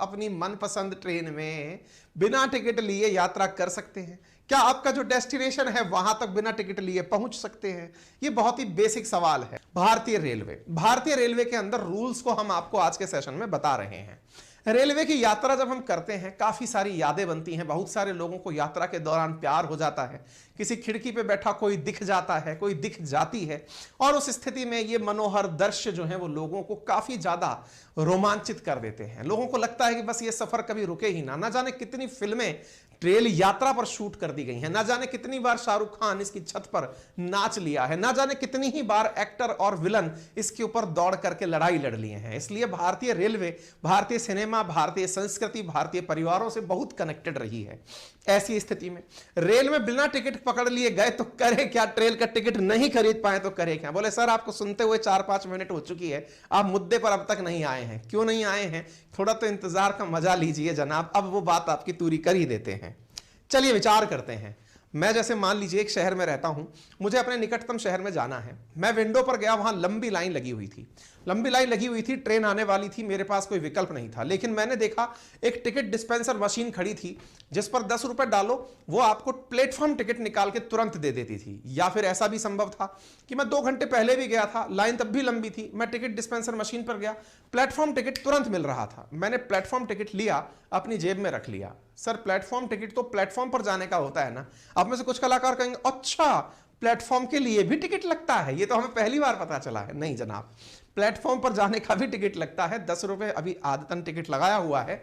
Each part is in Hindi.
अपनी मनपसंद ट्रेन में बिना टिकट लिए यात्रा कर सकते हैं? क्या आपका जो डेस्टिनेशन है वहां तक बिना टिकट लिए पहुंच सकते हैं? ये बहुत ही बेसिक सवाल है। भारतीय रेलवे के अंदर रूल्स को हम आपको आज के सेशन में बता रहे हैं। रेलवे की यात्रा जब हम करते हैं काफी सारी यादें बनती हैं। बहुत सारे लोगों को यात्रा के दौरान प्यार हो जाता है, किसी खिड़की पे बैठा कोई दिख जाता है, कोई दिख जाती है, और उस स्थिति में ये मनोहर दृश्य जो है वो लोगों को काफी ज्यादा रोमांचित कर देते हैं। लोगों को लगता है कि बस ये सफर कभी रुके ही ना जाने कितनी फिल्में रेल यात्रा पर शूट कर दी गई हैं, ना जाने कितनी बार शाहरुख खान इसकी छत पर नाच लिया है, ना जाने कितनी ही बार एक्टर और विलन इसके ऊपर दौड़ करके लड़ाई लड़ लिए हैं। इसलिए भारतीय रेलवे, भारतीय सिनेमा, भारतीय संस्कृति, भारतीय परिवारों से बहुत कनेक्टेड रही है। ऐसी स्थिति में रेल में बिना टिकट पकड़ लिए गए तो करे क्या? ट्रेन का टिकट नहीं खरीद पाए तो करे क्या? बोले सर आपको सुनते हुए 4-5 मिनट हो चुकी है, आप मुद्दे पर अब तक नहीं आए हैं। क्यों नहीं आए हैं? थोड़ा तो इंतजार का मजा लीजिए जनाब, अब वो बात आपकी पूरी कर ही देते हैं। चलिए विचार करते हैं। मैं जैसे मान लीजिए एक शहर में रहता हूं, मुझे अपने निकटतम शहर में जाना है। मैं विंडो पर गया, वहां लंबी लाइन लगी हुई थी, ट्रेन आने वाली थी, मेरे पास कोई विकल्प नहीं था। लेकिन मैंने देखा एक टिकट डिस्पेंसर मशीन खड़ी थी जिस पर 10 रुपए डालो वो आपको प्लेटफॉर्म टिकट निकाल के तुरंत दे देती थी। या फिर ऐसा भी संभव था कि मैं 2 घंटे पहले भी गया था, लाइन तब भी लंबी थी, मैं टिकट डिस्पेंसर मशीन पर गया, प्लेटफॉर्म टिकट तुरंत मिल रहा था। मैंने प्लेटफॉर्म टिकट लिया, अपनी जेब में रख लिया। सर प्लेटफॉर्म टिकट तो प्लेटफॉर्म पर जाने का होता है ना। अब में से कुछ कलाकार कहेंगे अच्छा प्लेटफॉर्म के लिए भी टिकट लगता है, ये तो हमें पहली बार पता चला है। नहीं जनाब, प्लेटफॉर्म पर जाने का भी टिकट लगता है। 10 रुपए अभी आदतन टिकट लगाया हुआ है।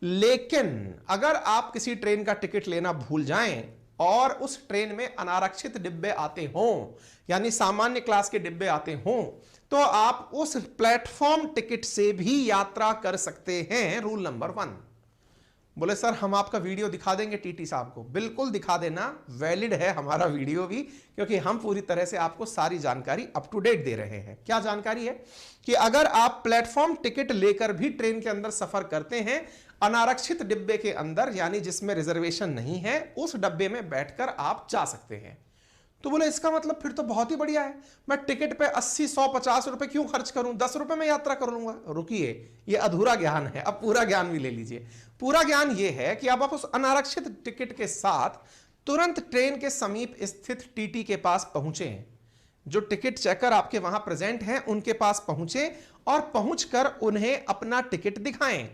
लेकिन अगर आप किसी ट्रेन का टिकट लेना भूल जाएं और उस ट्रेन में अनारक्षित डिब्बे आते हों, यानी सामान्य क्लास के डिब्बे आते हों, तो आप उस प्लेटफॉर्म टिकट से भी यात्रा कर सकते हैं। Rule number 1। बोले सर हम आपका वीडियो दिखा देंगे टीटी साहब को। बिल्कुल दिखा देना, वैलिड है हमारा वीडियो भी, क्योंकि हम पूरी तरह से आपको सारी जानकारी अप टू डेट दे रहे हैं। क्या जानकारी है? कि अगर आप प्लेटफॉर्म टिकट लेकर भी ट्रेन के अंदर सफर करते हैं, अनारक्षित डिब्बे के अंदर यानी जिसमें रिजर्वेशन नहीं है, उस डब्बे में बैठकर आप जा सकते हैं। तो बोले इसका मतलब फिर तो बहुत ही बढ़िया है, मैं टिकट पे 80, 100, 50 रुपए क्यों खर्च करूं, 10 रुपए में यात्रा कर लूंगा। रुकिए, ये अधूरा ज्ञान है, अब पूरा ज्ञान भी ले लीजिए। पूरा ज्ञान ये है कि अब आप उस अनारक्षित टिकट के साथ तुरंत ट्रेन के समीप स्थित टीटी के पास पहुंचे, जो टिकट चेकर आपके वहां प्रेजेंट हैं उनके पास पहुंचे और पहुंचकर उन्हें अपना टिकट दिखाएं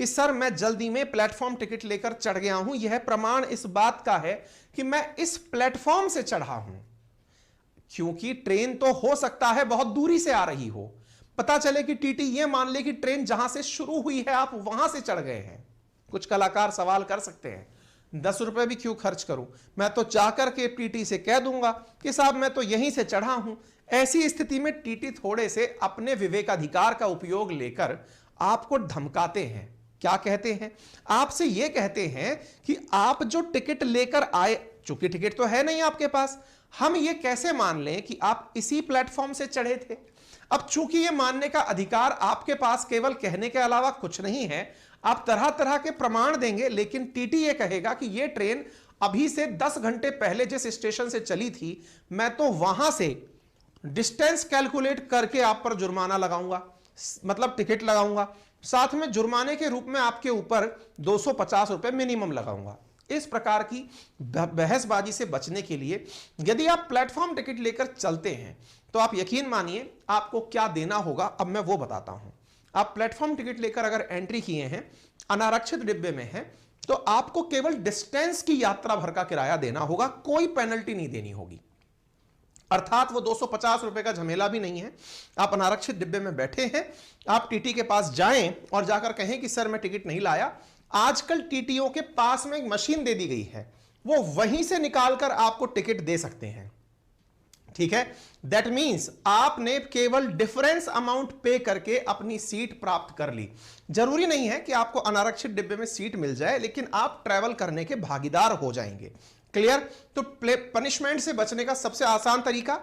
कि सर मैं जल्दी में प्लेटफॉर्म टिकट लेकर चढ़ गया हूं, यह प्रमाण इस बात का है कि मैं इस प्लेटफॉर्म से चढ़ा हूं। क्योंकि ट्रेन तो हो सकता है बहुत दूरी से आ रही हो, पता चले कि टीटी यह मान ले कि ट्रेन जहां से शुरू हुई है आप वहां से चढ़ गए हैं। कुछ कलाकार सवाल कर सकते हैं 10 रुपए भी क्यों खर्च करूं, मैं तो जाकर के टीटी से कह दूंगा कि साहब मैं तो यहीं से चढ़ा हूं। ऐसी स्थिति में टीटी थोड़े से अपने विवेकाधिकार का उपयोग लेकर आपको धमकाते हैं। क्या कहते हैं? आपसे यह कहते हैं कि आप जो टिकट लेकर आए, चूंकि टिकट तो है नहीं आपके पास, हम ये कैसे मान लें कि आप इसी प्लेटफॉर्म से चढ़े थे। अब चूंकि ये मानने का अधिकार आपके पास केवल कहने के अलावा कुछ नहीं है, आप तरह तरह के प्रमाण देंगे, लेकिन टीटी ये कहेगा कि ये ट्रेन अभी से 10 घंटे पहले जिस स्टेशन से चली थी, मैं तो वहां से डिस्टेंस कैलकुलेट करके आप पर जुर्माना लगाऊंगा, मतलब टिकट लगाऊंगा, साथ में जुर्माने के रूप में आपके ऊपर 250 रुपए मिनिमम लगाऊंगा। इस प्रकार की बहसबाजी से बचने के लिए यदि आप प्लेटफॉर्म टिकट लेकर चलते हैं तो आप यकीन मानिए आपको क्या देना होगा, अब मैं वो बताता हूं। आप प्लेटफॉर्म टिकट लेकर अगर एंट्री किए हैं, अनारक्षित डिब्बे में हैं, तो आपको केवल डिस्टेंस की यात्रा भर का किराया देना होगा, कोई पेनल्टी नहीं देनी होगी। अर्थात वो 250 रुपए का झमेला भी नहीं है। आप अनारक्षित डिब्बे में बैठे हैं, आप टीटी के पास जाएं और जाकर कहें कि सर मैं टिकट नहीं लाया। आजकल टीटीओ के पास में एक मशीन दे दी गई है, वो वहीं से निकालकर आपको टिकट दे सकते हैं। ठीक है, दैट मींस आपने केवल डिफरेंस अमाउंट पे करके अपनी सीट प्राप्त कर ली। जरूरी नहीं है कि आपको अनारक्षित डिब्बे में सीट मिल जाए, लेकिन आप ट्रैवल करने के भागीदार हो जाएंगे। क्लियर? तो पनिशमेंट से बचने का सबसे आसान तरीका,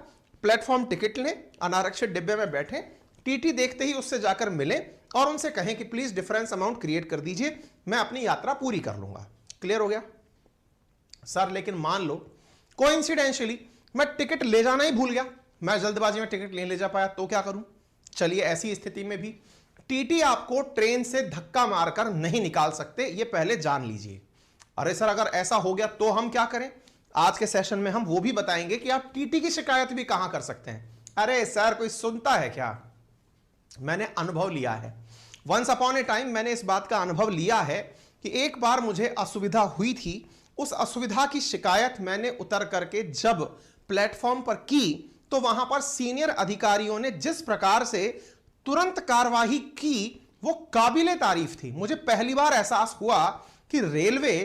प्लेटफॉर्म टिकट लें, अनारक्षित डिब्बे में बैठे, टीटी देखते ही उससे जाकर मिलें और उनसे कहें कि प्लीज डिफरेंस अमाउंट क्रिएट कर दीजिए, मैं अपनी यात्रा पूरी कर लूंगा। क्लियर हो गया? सर लेकिन मान लो कोइंसिडेंशियली मैं टिकट ले जाना ही भूल गया, मैं जल्दबाजी में टिकट नहीं ले जा पाया, तो क्या करूं? चलिए ऐसी स्थिति में भी टीटी आपको ट्रेन से धक्का मारकर नहीं निकाल सकते, ये पहले जान लीजिए। अरे सर, अगर ऐसा हो गया तो हम क्या करें? आज के सेशन में हम वो भी बताएंगे कि आप टीटी की शिकायत भी कहां कर सकते हैं। अरे सर, कोई सुनता है क्या? मैंने अनुभव लिया है, वंस अपॉन ए टाइम मैंने इस बात का अनुभव लिया है कि एक बार मुझे असुविधा हुई थी। उस असुविधा की शिकायत मैंने उतर करके जब प्लेटफॉर्म पर की तो वहां पर सीनियर अधिकारियों ने जिस प्रकार से तुरंत कार्रवाई की वो काबिले तारीफ थी। मुझे पहली बार एहसास हुआ कि रेलवे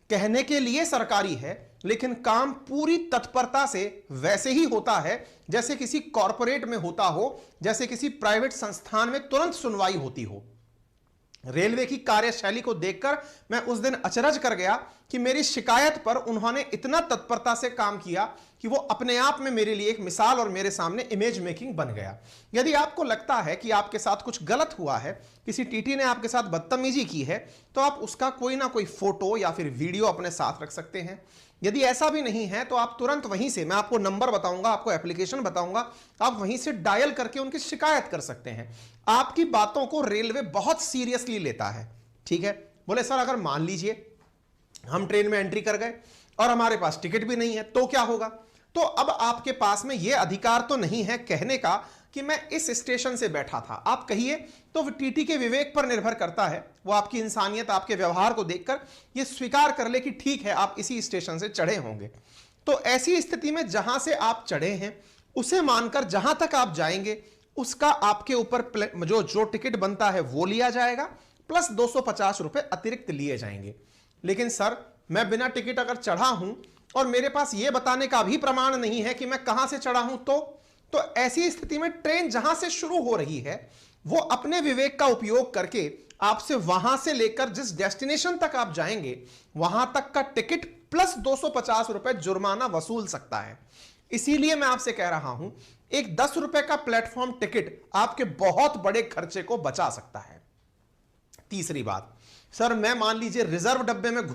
कहने के लिए सरकारी है लेकिन काम पूरी तत्परता से वैसे ही होता है जैसे किसी कॉरपोरेट में होता हो, जैसे किसी प्राइवेट संस्थान में तुरंत सुनवाई होती हो। रेलवे की कार्यशैली को देखकर मैं उस दिन अचरज कर गया कि मेरी शिकायत पर उन्होंने इतना तत्परता से काम किया कि वो अपने आप में मेरे लिए एक मिसाल और मेरे सामने इमेज मेकिंग बन गया। यदि आपको लगता है कि आपके साथ कुछ गलत हुआ है, किसी टीटी ने आपके साथ बदतमीजी की है, तो आप उसका कोई ना कोई फोटो या फिर वीडियो अपने साथ रख सकते हैं। यदि ऐसा भी नहीं है तो आप तुरंत वहीं से, मैं आपको नंबर बताऊंगा, आपको एप्लीकेशन बताऊंगा, आप वहीं से डायल करके उनकी शिकायत कर सकते हैं। आपकी बातों को रेलवे बहुत सीरियसली लेता है। ठीक है, बोले सर अगर मान लीजिए हम ट्रेन में एंट्री कर गए और हमारे पास टिकट भी नहीं है तो क्या होगा? तो अब आपके पास में यह अधिकार तो नहीं है कहने का कि मैं इस स्टेशन से बैठा था। आप कहिए तो टीटी के विवेक पर निर्भर करता है, वो आपकी इंसानियत, आपके व्यवहार को देखकर ये स्वीकार कर ले कि ठीक है आप इसी स्टेशन से चढ़े होंगे। तो ऐसी स्थिति में जहां से आप चढ़े हैं उसे मानकर जहां तक आप जाएंगे उसका आपके ऊपर जो टिकट बनता है वो लिया जाएगा, प्लस 250 रुपए अतिरिक्त लिए जाएंगे। लेकिन सर मैं बिना टिकट अगर चढ़ा हूं और मेरे पास यह बताने का भी प्रमाण नहीं है कि मैं कहां से चढ़ा हूं, तो ऐसी स्थिति में ट्रेन जहां से शुरू हो रही है वो अपने विवेक का उपयोग करके आपसे वहां से लेकर जिस डेस्टिनेशन तक आप जाएंगे वहां तक का टिकट प्लस 250 रुपए जुर्माना वसूल सकता है। इसीलिए मैं आपसे कह रहा हूं, एक 10 रुपए का प्लेटफॉर्म टिकट आपके बहुत बड़े खर्चे को बचा सकता है। तीसरी बात, सर मैं मान लीजिए रिजर्व डब्बे में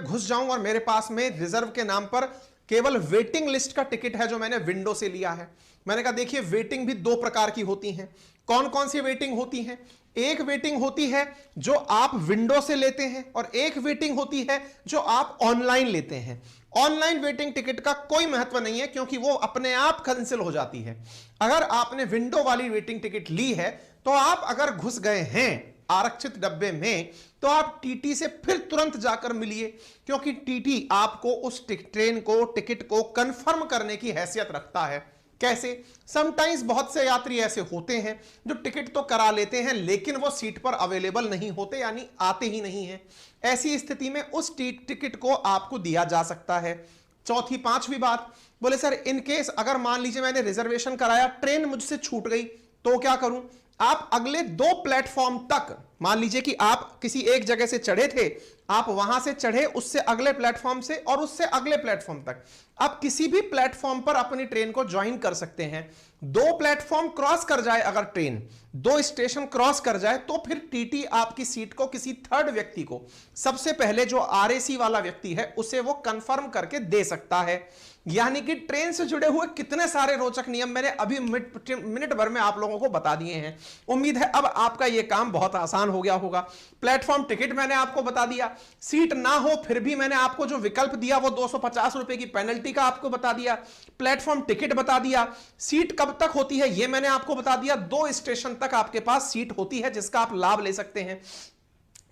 घुस जाऊं और मेरे पास में रिजर्व के नाम पर केवल वेटिंग लिस्ट का टिकट है जो मैंने विंडो से लिया है। मैंने कहा देखिए वेटिंग भी दो प्रकार की होती हैं। कौन कौन सी वेटिंग होती हैं? एक वेटिंग होती है जो आप विंडो से लेते हैं और एक वेटिंग होती है जो आप ऑनलाइन लेते हैं। ऑनलाइन वेटिंग टिकट का कोई महत्व नहीं है क्योंकि वो अपने आप कैंसिल हो जाती है। अगर आपने विंडो वाली वेटिंग टिकट ली है तो आप अगर घुस गए हैं आरक्षित डब्बे में तो आप टीटी से फिर तुरंत जाकर मिलिए, क्योंकि टीटी आपको उस ट्रेन को, टिकट को कंफर्म करने की हैसियत रखता है। कैसे? समटाइम्स बहुत से यात्री ऐसे होते हैं जो टिकट तो करा लेते हैं लेकिन वो सीट पर अवेलेबल नहीं होते, यानी आते ही नहीं है। ऐसी स्थिति में उस टिकट को आपको दिया जा सकता है। पांचवी बात, बोले सर इन केस अगर मान लीजिए मैंने रिजर्वेशन कराया, ट्रेन मुझसे छूट गई तो क्या करूं? आप अगले 2 प्लेटफॉर्म तक, मान लीजिए कि आप किसी एक जगह से चढ़े थे, आप वहां से चढ़े उससे अगले प्लेटफॉर्म से और उससे अगले प्लेटफॉर्म तक, आप किसी भी प्लेटफॉर्म पर अपनी ट्रेन को ज्वाइन कर सकते हैं। 2 प्लेटफॉर्म क्रॉस कर जाए, अगर ट्रेन 2 स्टेशन क्रॉस कर जाए तो फिर टीटी आपकी सीट को किसी थर्ड व्यक्ति को, सबसे पहले जो आरएसी वाला व्यक्ति है उसे वो कंफर्म करके दे सकता है। यानी कि ट्रेन से जुड़े हुए कितने सारे रोचक नियम मैंने अभी मिनट भर में आप लोगों को बता दिए हैं। उम्मीद है अब आपका यह काम बहुत आसान हो गया होगा। प्लेटफॉर्म टिकट मैंने आपको बता दिया, सीट ना हो फिर भी मैंने आपको जो विकल्प दिया वो 250 रुपए की पेनल्टी का आपको बता दिया, प्लेटफॉर्म टिकट बता दिया, सीट कब तक होती है यह मैंने आपको बता दिया, 2 स्टेशन तक आपके पास सीट होती है जिसका आप लाभ ले सकते हैं।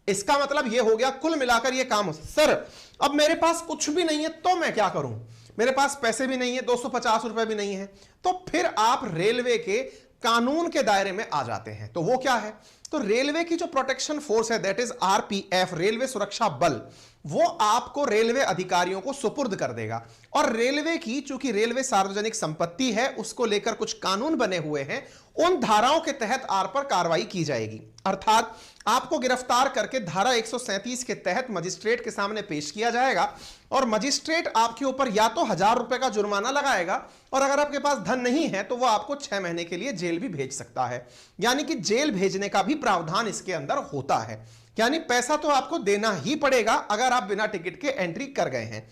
इसका मतलब यह हो गया कुल मिलाकर यह काम। सर अब मेरे पास कुछ भी नहीं है तो मैं क्या करूं? मेरे पास पैसे भी नहीं है, 250 रुपए भी नहीं है, तो फिर आप रेलवे के कानून के दायरे में आ जाते हैं। तो वो क्या है? तो रेलवे की जो प्रोटेक्शन फोर्स है, दैट इज आरपीएफ, रेलवे सुरक्षा बल, वो आपको रेलवे अधिकारियों को सुपुर्द कर देगा। और रेलवे की, चूंकि रेलवे सार्वजनिक संपत्ति है, उसको लेकर कुछ कानून बने हुए हैं, उन धाराओं के तहत आर पर कार्रवाई की जाएगी। अर्थात आपको गिरफ्तार करके धारा 137 के तहत मजिस्ट्रेट के सामने पेश किया जाएगा और मजिस्ट्रेट आपके ऊपर या तो 1000 रुपए का जुर्माना लगाएगा और अगर आपके पास धन नहीं है तो वो आपको 6 महीने के लिए जेल भी भेज सकता है। यानी कि जेल भेजने का भी प्रावधान इसके अंदर होता है। यानी पैसा तो आपको देना ही पड़ेगा अगर आप बिना टिकट के एंट्री कर गए हैं।